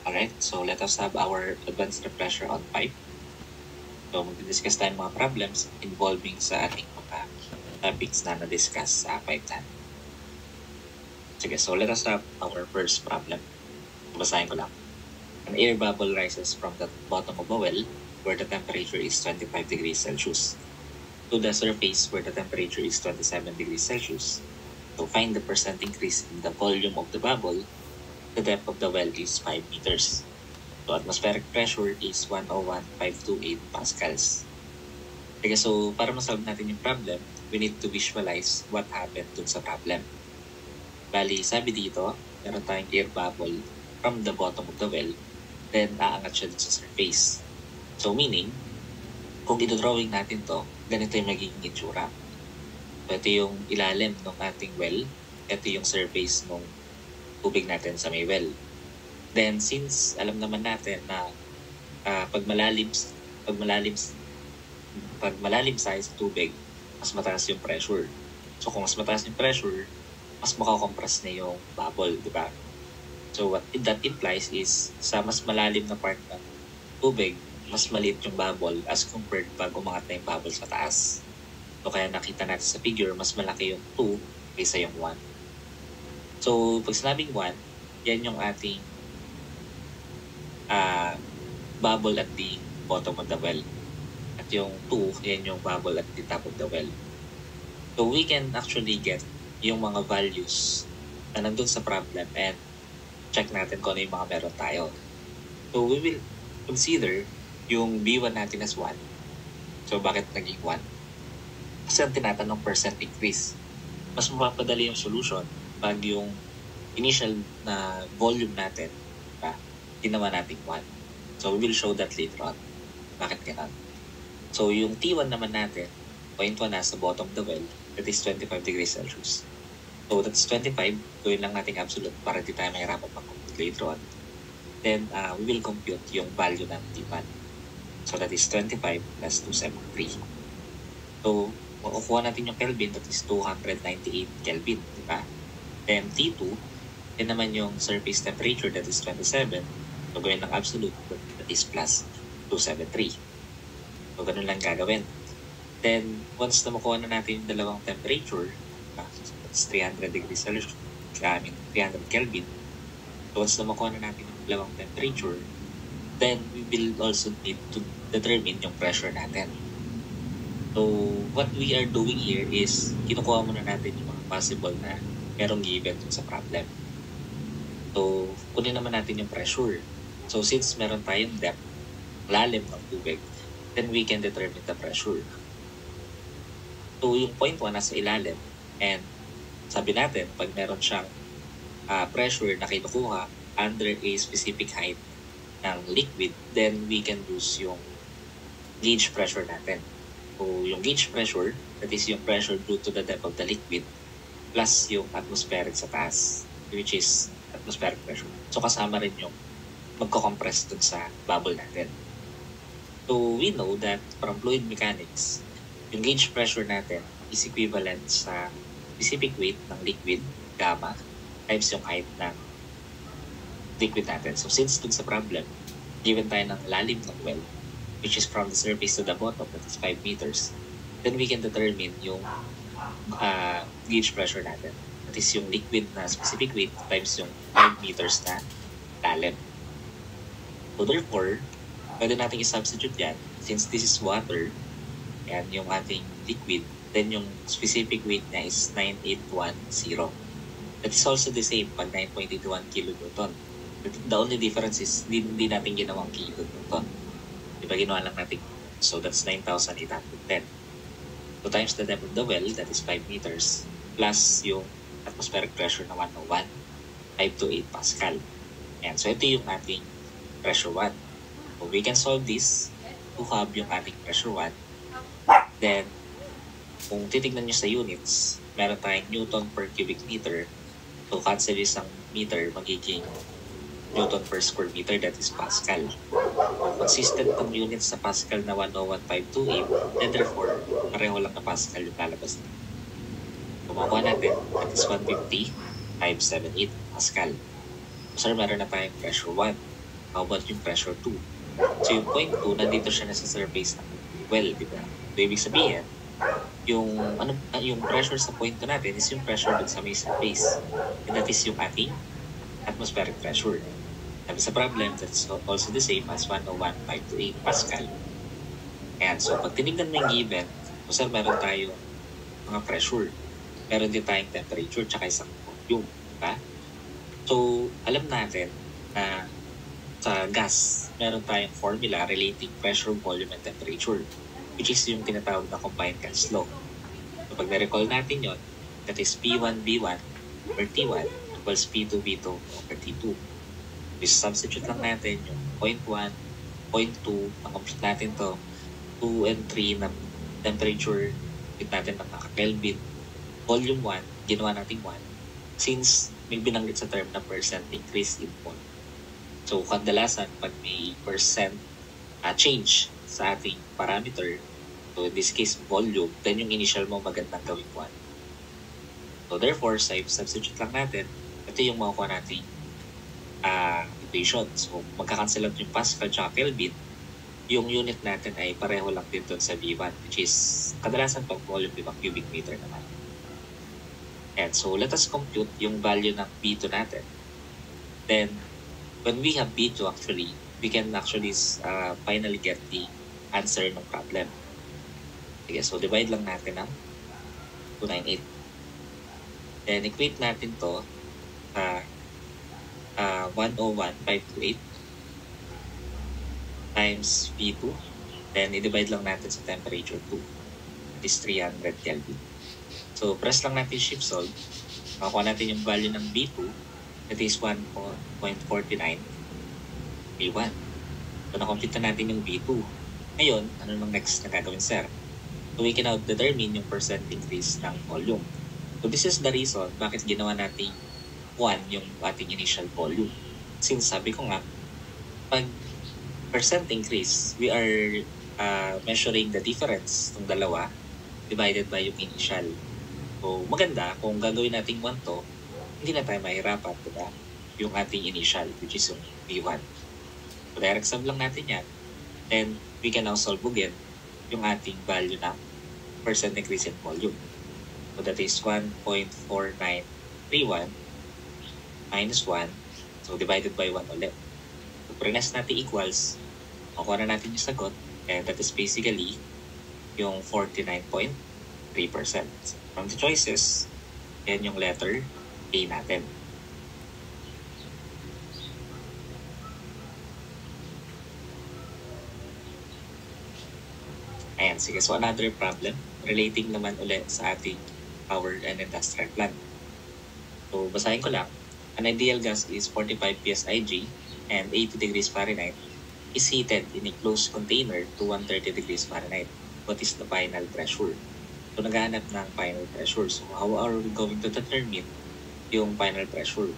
Alright, so let us have our advanced pressure on pipe. So mag-discuss tayo ng mga problems involving sa ating mga topics na na-discuss sa pipe natin. Sige, so let us have our first problem. Basahin ko lang. An air bubble rises from the bottom of a well where the temperature is 25 degrees Celsius to the surface where the temperature is 27 degrees Celsius. To find the percent increase in the volume of the bubble, the depth of the well is 5 meters. So atmospheric pressure is 101,528 pascals. Okay, so para masolve natin yung problem, we need to visualize what happened dun sa problem. Bali, sabi dito, meron tayong air bubble from the bottom of the well, then aangat siya dun sa surface. So meaning, kung ito-drawing natin to, ganito yung magiging itsura. So ito yung ilalim ng ating well, ito yung surface ng tubig natin sa may well. Then since alam naman natin na pag malalim size sa tubig, mas mataas yung pressure. So kung mas mataas yung pressure, mas makakompress na yung bubble, di ba? So what that implies is sa mas malalim na part ng tubig, mas maliit yung bubble as compared pag umangat na yung bubble sa taas. So kaya nakita natin sa figure, mas malaki yung 2 kaysa yung 1. So pag sinabing 1, yan yung ating bubble at the bottom of the well. At yung 2, yan yung bubble at the top of the well. So we can actually get yung mga values na nandun sa problem and check natin kung ano yung mga meron tayo. So we will consider yung B1 natin as 1. So bakit naging 1? Kasi ang tinatanong percent increase. Mas mapapadali yung solution pag yung initial na volume natin, ginawa natin 1. So we will show that later on. Bakit ganun? So yung T1 naman natin, 0.1 nasa bottom of the well, that is 25 degrees Celsius. So that's 25, gawin lang natin absolute para di tayo mahirapan mag-compute later on. Then we will compute yung value ng T1. So that is 25 plus 273. So makukuha natin yung Kelvin, that is 298 Kelvin, di ba? Then T2, yan naman yung surface temperature, that is 27. So gawin lang absolute, that is plus 273. So ganun lang gagawin. Then once na makuha na natin yung dalawang temperature, that's 300 degrees Celsius, 300 Kelvin. So once na makuha na natin yung dalawang temperature, then we will also need to determine yung pressure natin. So what we are doing here is kinukuha muna natin yung mga possible na merong given sa problem. So kunin naman natin yung pressure. So since meron tayong depth, lalim ng tubig, then we can determine the pressure. So yung 0.1 nasa ilalim, and sabi natin pag meron siyang pressure na kinukuha under a specific height ng liquid, then we can use yung gauge pressure natin. So yung gauge pressure, that is yung pressure due to the depth of the liquid, plus yung atmospheric sa taas, which is atmospheric pressure. So kasama rin yung magko-compress dun sa bubble natin. So we know that from fluid mechanics, yung gauge pressure natin is equivalent sa specific weight ng liquid, gamma, times yung height ng liquid natin. So since dun sa problem, given tayo ng lalim ng well, which is from the surface to the bottom, that is 5 meters, then we can determine yung gauge pressure natin. That is yung liquid na specific weight times yung 5 meters na lalim. So therefore, pwede natin i-substitute yan. Since this is water, and yung ating liquid, then yung specific weight niya is 9810. That is also the same pag 9.81 kilonewton. The only difference is hindi natin ginawang kilonewton. Diba ginawa lang natin? So that's 9,810. So times the depth of the well, that is 5 meters, plus yung atmospheric pressure na 101, 528 Pascal. And so ito yung ating pressure 1. So we can solve this to have yung ating pressure 1. Then, kung titignan nyo sa units, meron tayong Newton per cubic meter. So cancel isang meter, magiging Newton per square meter, that is Pascal. Consistent ng units sa Pascal na 101,528, and therefore, pareho lang na Pascal yung lalabas. Kumakuha natin, that is 150 times 78 Pascal. So, sir, meron na tayong pressure 1. How about yung pressure 2? So yung point 2, nandito siya na sa surface ng well, di ba? So ibig sabihin, yung pressure sa point 2 natin is yung pressure dun sa may surface. And that is yung ating atmospheric pressure. Sabi sa problem, that's also the same as 101.528 Pascal. And so pag tinignan mo yung given, so sir, meron tayo mga pressure. Meron din tayong temperature tsaka isang volume. Diba? So, alam natin na sa gas, meron tayong formula relating pressure, volume, and temperature, which is yung tinatawag na combined gas law. So, pag na-recall natin yon, that is P1V1 over T1 equals P2V2 over T2. So, substitute lang natin yung 0.1, 0.2, ang-compute natin to, 2 and 3 na temperature, compute natin ng naka-Kelvin, volume 1, ginawa natin 1, since may binanggit sa term na percent increase in vol. So, kadalasan, pag may percent change sa ating parameter, so in this case, volume, then yung initial mo magandang gawin 1. So, therefore, sa substitute lang natin, ito yung makukuha natin equation. So, magkakancel out yung Pascal at Kelvin, yung unit natin ay pareho lang din doon sa V1, which is kadalasan pag volume, diba, cubic meter naman. And so, let us compute yung value ng B2 natin. Then, when we have B2 actually, we can actually finally get the answer ng problem. Okay, so divide lang natin ng 298. Then, equate natin to 101.528 times V2. Then, i-divide lang natin sa temperature 2. That is 300 Kelvin. So, press lang natin shift solve. Makuha natin yung value ng B2. That is 1.49 V1. So, nakompute na natin yung B2. Ngayon, ano nang next na gagawin, sir? So, we can now determine yung percent increase ng volume. So, this is the reason bakit ginawa natin 1 yung ating initial volume. Since sabi ko nga, pag percent increase, we are measuring the difference ng dalawa divided by yung initial. So, maganda kung gagawin natin 1 to, hindi na tayo mahirapan, diba? Yung ating initial, which is yung V1. So, direct sum lang natin yan. Then, we can now solve again yung ating value ng percent increase in volume. So, that is 1.4931 minus 1. So, divided by 1 ulit. So, press natin equals, makuha na natin yung sagot, and that is basically yung 49.3%. From the choices, yan yung letter A natin. Ayan, sige. So, another problem relating naman ulit sa ating power and industrial plant. So, basahin ko lang. An ideal gas is 45 psig and 80 degrees Fahrenheit is heated in a closed container to 130 degrees Fahrenheit. What is the final pressure? So, naghahanap ng final pressure. So, how are we going to determine yung final pressure?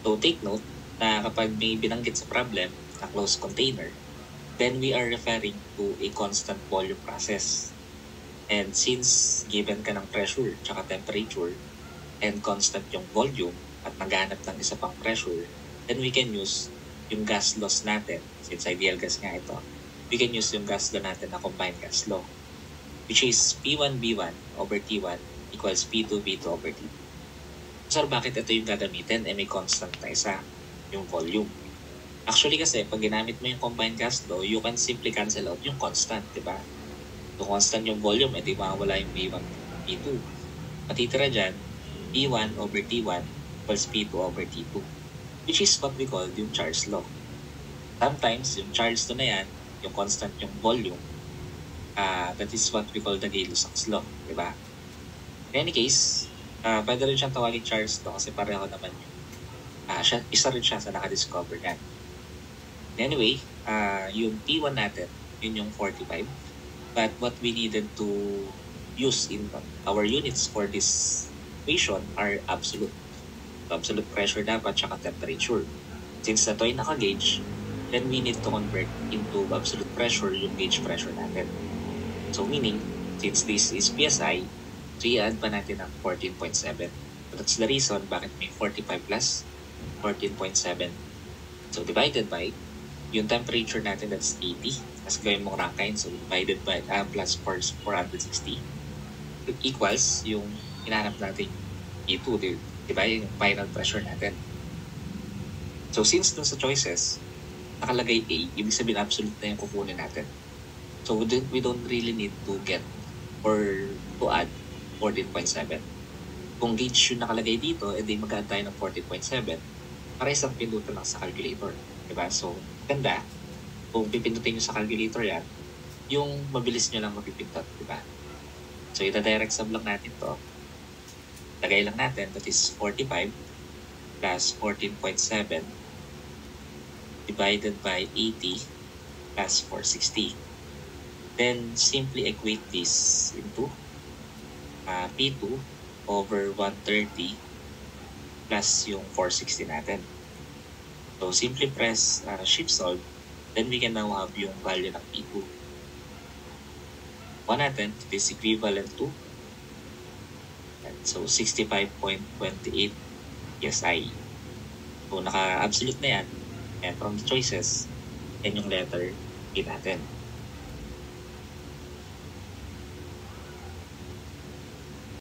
So, take note na kapag may binanggit sa problem na closed container, then we are referring to a constant volume process. And since given ka ng pressure tsaka temperature and constant yung volume at naghahanap ng isa pang pressure, then we can use yung gas laws natin. Since ideal gas nga ito, we can use yung gas law natin na combined gas law, which is P1V1 over T1 equals P2V2 over T2. Sir, bakit ito yung gagamitin? May constant na isa, yung volume. Actually kasi, pag ginamit mo yung combined gas law, you can simply cancel out yung constant, di ba? So, constant yung volume, di mawala yung V1, P2. Matitira dyan, P1 over T1 equals P2 over T2, which is what we call yung Charles law. Sometimes, yung Charles law na yan, yung constant yung volume, that is what we call the Gay-Lussac's law, di ba? In any case, pwede rin siyang tawagin Charles law kasi pareho naman yung isa rin siya sa nakadiscover yan. Anyway, yung P1 natin, yun yung 45. But what we needed to use in our units for this equation are absolute. So, absolute pressure dapat tsaka temperature. Since ito ay naka-gauge, then we need to convert into absolute pressure yung gauge pressure natin. So meaning, since this is PSI, so i-add pa natin ang 14.7. So that's the reason bakit may 45 plus 14.7 So, divided by yung temperature natin, that's 80. Tapos gawin mong Rankine, so divided by plus 460 equals yung hinahanap natin E2, diba? Yung final pressure natin. So, since dun sa choices, nakalagay A, ibig sabihin absolute na yung kukunin natin. So, we don't really need to get or to add 14.7. Kung gauge yung nakalagay dito, edi mag-add tayo ng 14.7 para isang pindutan lang sa calculator. Diba? So, ganda. Kung pipindutin nyo sa calculator yan, yung mabilis nyo lang mapipindot. Diba? So, ita-direct sum lang natin to. Lagay lang natin, that is 45 plus 14.7 divided by 80 plus 460. Then, simply equate this into P2 over 130 plus yung 460 natin. So, simply press shift solve, then we can now have yung value ng P2. One natin, it is equivalent to, so 65.28 PSI. So, naka-absolute na yan. And from the choices, yan yung letter A natin.